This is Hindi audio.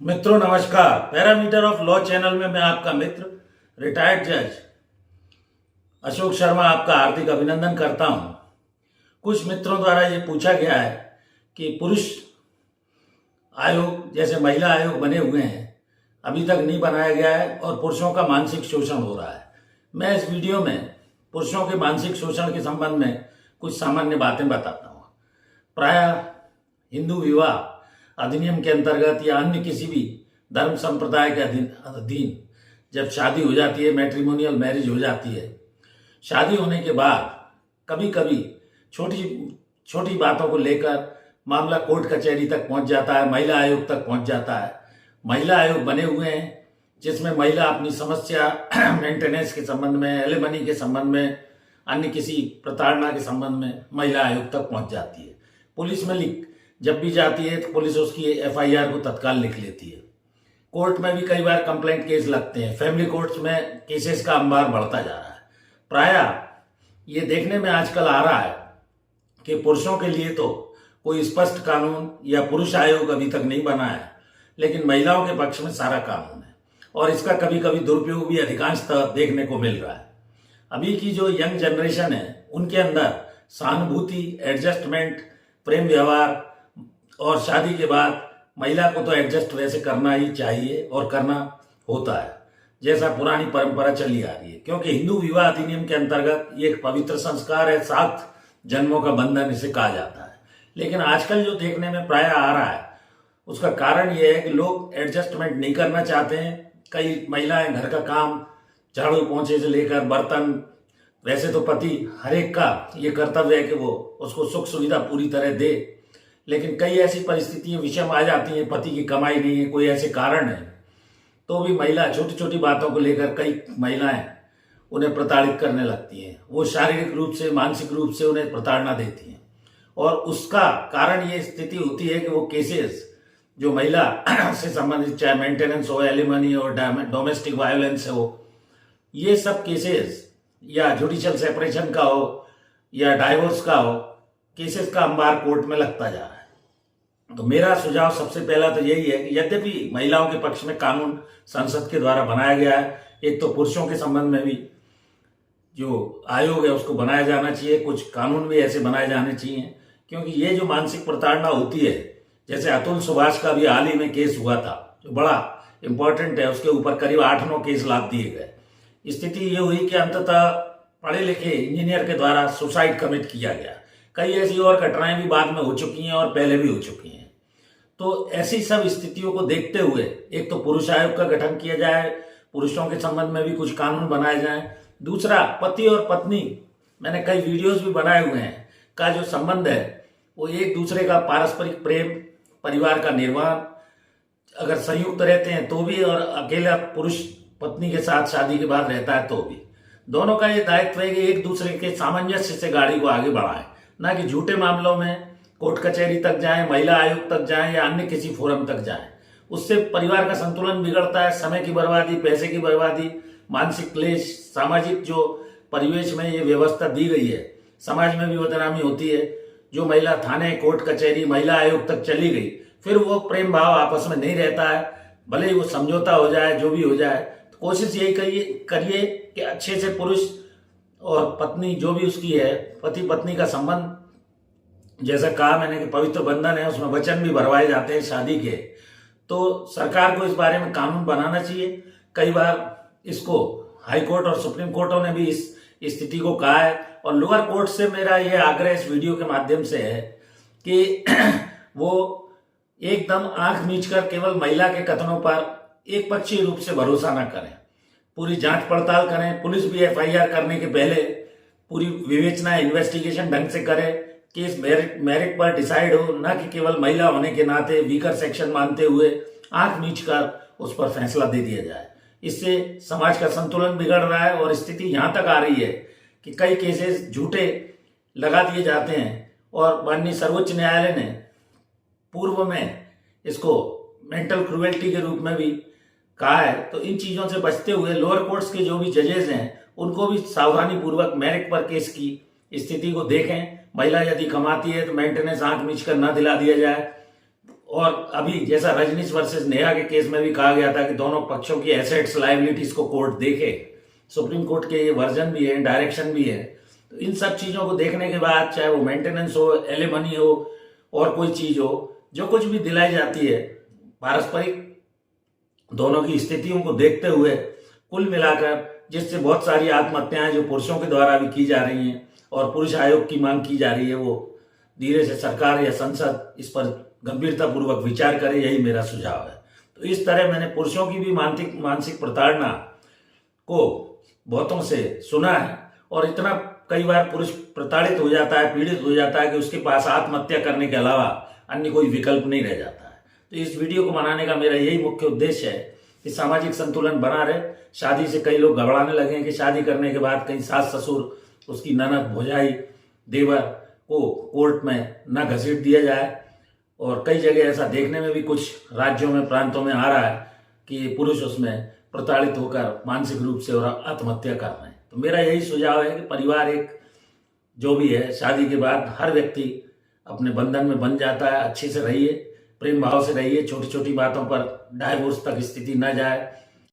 मित्रों नमस्कार। पैरामीटर ऑफ लॉ चैनल में मैं आपका मित्र रिटायर्ड जज अशोक शर्मा आपका हार्दिक अभिनंदन करता हूं। कुछ मित्रों द्वारा ये पूछा गया है कि पुरुष आयोग जैसे महिला आयोग बने हुए हैं, अभी तक नहीं बनाया गया है और पुरुषों का मानसिक शोषण हो रहा है। मैं इस वीडियो में पुरुषों के मानसिक शोषण के संबंध में कुछ सामान्य बातें बताता हूँ। प्रायः हिंदू विवाह अधिनियम के अंतर्गत या अन्य किसी भी धर्म संप्रदाय के अधीन जब शादी हो जाती है, मैट्रिमोनियल मैरिज हो जाती है, शादी होने के बाद कभी कभी छोटी छोटी बातों को लेकर मामला कोर्ट कचहरी तक पहुंच जाता है, महिला आयोग तक पहुंच जाता है। महिला आयोग बने हुए हैं जिसमें महिला अपनी समस्या मेंटेनेंस के संबंध में, एलिमनी के संबंध में, अन्य किसी प्रताड़ना के संबंध में महिला आयोग तक पहुंच जाती है। पुलिस में जब भी जाती है तो पुलिस उसकी एफआईआर को तत्काल लिख लेती है। कोर्ट में भी कई बार कंप्लेंट केस लगते हैं। फैमिली कोर्ट्स में केसेस का अंबार बढ़ता जा रहा है। प्रायः ये देखने में आजकल आ रहा है कि पुरुषों के लिए तो कोई स्पष्ट कानून या पुरुष आयोग अभी तक नहीं बना है, लेकिन महिलाओं के पक्ष में सारा कानून है और इसका कभी कभी दुरुपयोग भी अधिकांशतः देखने को मिल रहा है। अभी की जो यंग जनरेशन है उनके अंदर सहानुभूति, एडजस्टमेंट, प्रेम व्यवहार और शादी के बाद महिला को तो एडजस्ट वैसे करना ही चाहिए और करना होता है, जैसा पुरानी परंपरा चली आ रही है। क्योंकि हिंदू विवाह अधिनियम के अंतर्गत ये एक पवित्र संस्कार है, 7 जन्मों का बंधन इसे कहा जाता है। लेकिन आजकल जो देखने में प्रायः आ रहा है उसका कारण ये है कि लोग एडजस्टमेंट नहीं करना चाहते हैं। कई महिलाएं घर का काम, झाड़ू पोंछे से लेकर बर्तन, वैसे तो पति हर एक का ये कर्तव्य है कि वो उसको सुख सुविधा पूरी तरह दे, लेकिन कई ऐसी परिस्थितियां विषम आ जाती हैं, पति की कमाई नहीं है, कोई ऐसे कारण है, तो भी महिला छोटी छोटी बातों को लेकर कई महिलाएं उन्हें प्रताड़ित करने लगती हैं। वो शारीरिक रूप से, मानसिक रूप से उन्हें प्रताड़ना देती हैं और उसका कारण ये स्थिति होती है कि वो केसेस जो महिला से संबंधित, चाहे मेंटेनेंस हो, एलिमनी हो, डोमेस्टिक वायलेंस हो, ये सब केसेस या जुडिशियल सेपरेशन का हो या डाइवोर्स का हो, केसेस का अंबार कोर्ट में लगता जा रहा है। तो मेरा सुझाव सबसे पहला तो यही है कि यद्यपि महिलाओं के पक्ष में कानून संसद के द्वारा बनाया गया है, एक तो पुरुषों के संबंध में भी जो आयोग है उसको बनाया जाना चाहिए, कुछ कानून भी ऐसे बनाए जाने चाहिए। क्योंकि ये जो मानसिक प्रताड़ना होती है, जैसे अतुल सुभाष का भी हाल ही में केस हुआ था जो बड़ा इंपॉर्टेंट है, उसके ऊपर करीब 8-9 केस लाद दिए गए। स्थिति ये हुई कि अंततः पढ़े लिखे इंजीनियर के द्वारा सुसाइड कमिट किया गया। कई ऐसी और घटनाएं भी बाद में हो चुकी हैं और पहले भी हो चुकी हैं। तो ऐसी सब स्थितियों को देखते हुए एक तो पुरुष आयोग का गठन किया जाए, पुरुषों के संबंध में भी कुछ कानून बनाए जाएं। दूसरा, पति और पत्नी, मैंने कई वीडियोस भी बनाए हुए हैं, का जो संबंध है वो एक दूसरे का पारस्परिक प्रेम, परिवार का निर्माण, अगर संयुक्त रहते हैं तो भी और अकेला पुरुष पत्नी के साथ शादी के बाद रहता है तो भी, दोनों का ये दायित्व है कि एक दूसरे के सामंजस्य से गाड़ी को आगे बढ़ाएं, ना कि झूठे मामलों में कोर्ट कचहरी तक जाएं, महिला आयोग तक जाएं या अन्य किसी फोरम तक जाएं। उससे परिवार का संतुलन बिगड़ता है, समय की बर्बादी, पैसे की बर्बादी, मानसिक क्लेश, सामाजिक जो परिवेश में ये व्यवस्था दी गई है, समाज में भी बदनामी होती है। जो महिला थाने, कोर्ट कचहरी, महिला आयोग तक चली गई, फिर वो प्रेम भाव आपस में नहीं रहता है, भले ही वो समझौता हो जाए, जो भी हो जाए। तो कोशिश यही करिए कि अच्छे से पुरुष और पत्नी जो भी उसकी है, पति पत्नी का संबंध, जैसा कहा मैंने कि पवित्र बंधन है, उसमें वचन भी भरवाए जाते हैं शादी के। तो सरकार को इस बारे में कानून बनाना चाहिए। कई बार इसको हाई कोर्ट और सुप्रीम कोर्टों ने भी इस स्थिति को कहा है और लोअर कोर्ट से मेरा यह आग्रह इस वीडियो के माध्यम से है कि वो एकदम आंख मीचकर केवल महिला के कथनों पर एक पक्षीय रूप से भरोसा न करें, पूरी जांच पड़ताल करें। पुलिस भी एफआईआर करने के पहले पूरी विवेचना, इन्वेस्टिगेशन ढंग से करे, केस मेरिट पर डिसाइड हो, ना कि केवल महिला होने के नाते वीकर सेक्शन मानते हुए आंख मीचकर उस पर फैसला दे दिया जाए। इससे समाज का संतुलन बिगड़ रहा है और स्थिति यहां तक आ रही है कि कई केसेस झूठे लगा दिए जाते हैं और माननीय सर्वोच्च न्यायालय ने पूर्व में इसको मेंटल क्रुएल्टी के रूप में भी कहा है। तो इन चीजों से बचते हुए लोअर कोर्ट्स के जो भी जजेस हैं उनको भी सावधानी पूर्वक मेरिट पर केस की स्थिति को देखें। महिला यदि कमाती है तो मेंटेनेंस आंख मीच कर ना दिला दिया जाए और अभी जैसा रजनीश वर्सेस नेहा के केस में भी कहा गया था कि दोनों पक्षों की एसेट्स लायबिलिटीज को कोर्ट देखे, सुप्रीम कोर्ट के ये वर्जन भी है, डायरेक्शन भी है। तो इन सब चीजों को देखने के बाद, चाहे वो मेंटेनेंस हो, एलिमनी हो और कोई चीज हो, जो कुछ भी दिलाई जाती है, पारस्परिक दोनों की स्थितियों को देखते हुए कुल मिलाकर, जिससे बहुत सारी आत्महत्याएं जो पुरुषों के द्वारा भी की जा रही हैं और पुरुष आयोग की मांग की जा रही है, वो धीरे से सरकार या संसद इस पर गंभीरतापूर्वक विचार करे, यही मेरा सुझाव है। तो इस तरह मैंने पुरुषों की भी मानसिक प्रताड़ना को बहुतों से सुना है, और इतना कई बार पुरुष प्रताड़ित हो जाता है, पीड़ित हो जाता है कि उसके पास आत्महत्या करने के अलावा अन्य कोई विकल्प नहीं रह जाता है। तो इस वीडियो को बनाने का मेरा यही मुख्य उद्देश्य है कि सामाजिक संतुलन बना रहे। शादी से कई लोग घबराने लगे हैं कि शादी करने के बाद कहीं सास ससुर, उसकी ननद, भौजाई, देवर को कोर्ट में न घसीट दिया जाए। और कई जगह ऐसा देखने में भी कुछ राज्यों में, प्रांतों में आ रहा है कि पुरुष उसमें प्रताड़ित होकर मानसिक रूप से और आत्महत्या कर रहे हैं। तो मेरा यही सुझाव है कि परिवार एक जो भी है, शादी के बाद हर व्यक्ति अपने बंधन में बन जाता है। अच्छे से रहिए, प्रेम भाव से रहिए, छोटी छोटी बातों पर डाइवोर्स तक स्थिति न जाए।